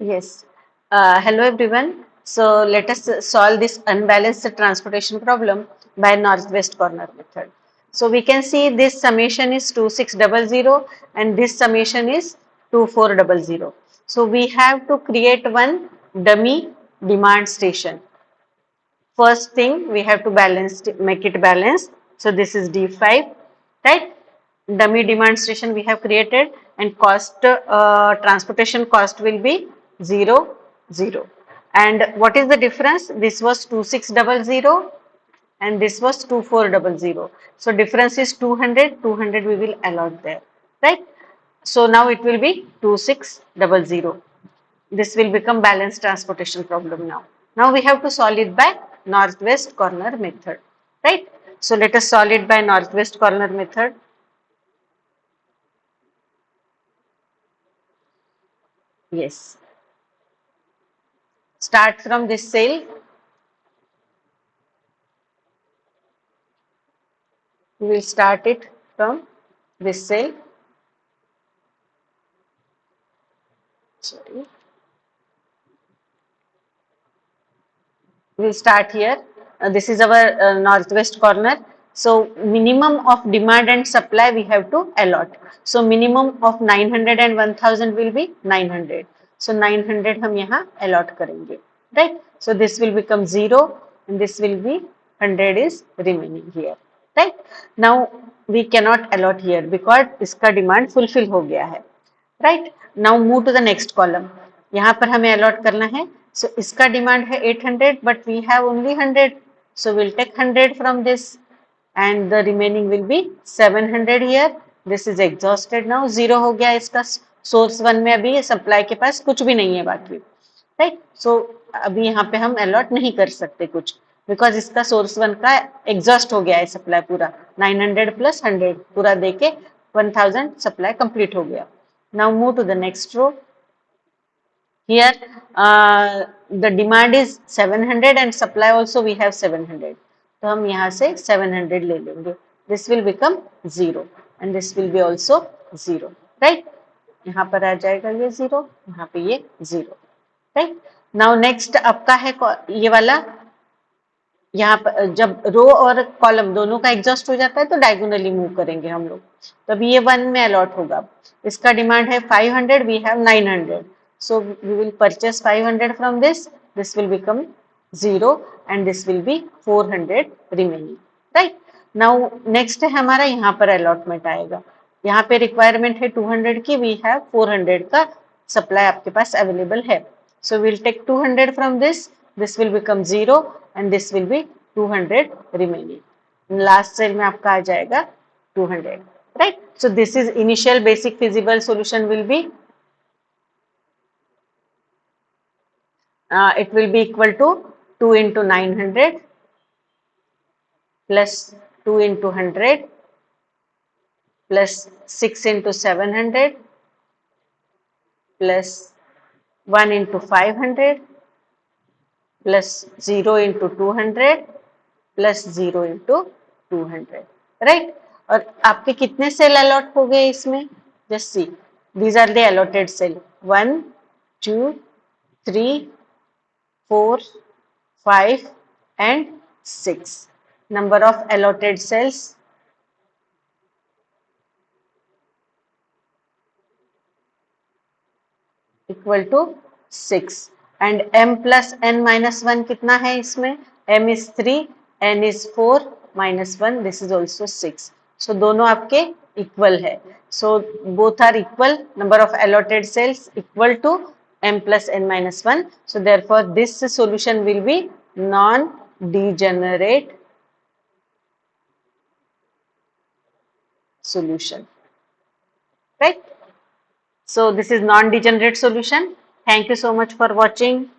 Yes. Hello everyone. So let us solve this unbalanced transportation problem by northwest corner method. So we can see this summation is 2600 and this summation is 2400. So we have to create one dummy demand station. First thing we have to make it balanced. So this is D5, right? Dummy demand station we have created, and transportation cost will be 0, 0. And what is the difference? This was 2600 and this was 2400. So difference is 200, 200 we will allot there, right? So now it will be 2600. This will become balanced transportation problem now. Now we have to solve it by northwest corner method, right? So let us solve it by northwest corner method. Yes. Start from this cell. We will start it from this cell. Sorry. We will start here. This is our northwest corner. So minimum of demand and supply we have to allot. So minimum of 900 and 1000 will be 900. So 900 हम यहाँ allot करेंगे, right? So this will become 0 and this will be 100 is remaining here, right? Now we cannot allot here because इसका demand fulfill हो गया है, right. Now move to the next column. यहाँ पर हमें अलॉट करना है. सो इसका डिमांड है 800 but we have only 100, so will take 100 from this and the remaining will be 700 here. This is exhausted now. 0 हो गया इसका. सोर्स 1 में अभी सप्लाई के पास कुछ भी नहीं है बाकी, राइट. सो अभी यहाँ पे हम अलॉट नहीं कर सकते कुछ बिकॉज इसका सोर्स 1 का एग्जॉस्ट हो गया है सप्लाई पूरा. 900 प्लस 100 पूरा देके 1000 सप्लाई कंप्लीट हो गया. Now move to the next row. Here the demand is 700 and supply also we have 700. तो हम यहाँ से 700 ले लेंगे. This will become 0 and this will be also 0. Right? यहाँ पर आ जाएगा ये 0, यहाँ पे ये 0. Right? Now next आपका है ये वाला. यहाँ पर जब रो और कॉलम दोनों का एग्जॉस्ट हो जाता है तो डायगोनली मूव करेंगे हम लोग. तब ये 1 में अलॉट होगा. इसका डिमांड है 500, we have 900, so we will purchase 500 from this. This will become 0 and this will be 400 remaining, right. Now next है हमारा यहाँ पर अलॉटमेंट आएगा. यहाँ पे रिक्वायरमेंट है 200 की, वी हैव 400 का सप्लाई आपके पास अवेलेबल है. So will take 200 from this. This will become 0 and this will be 200 remaining. Last cell में आपका आ जाएगा 200, right? So this is initial basic feasible solution will be it will be equal to 2 into 900 plus 2 into 100 plus 6 into 700 plus 1 into 500 plus 0 into 200 plus 0 into 200, right? और आपके कितने cell allot हो गए इसमें? Just see, these are the allotted cell. 1 2 3 4 5 and 6. Number of allotted cells equal to 6. And m plus n minus 1 कितना है इसमें? m is 3, n is 4, minus 1, this is also 6. So दोनों आपके equal है. So both are equal. Number of allotted cells equal to m plus n minus 1. So therefore this solution will be non-degenerate solution, right? So this is non-degenerate solution. Thank you so much for watching.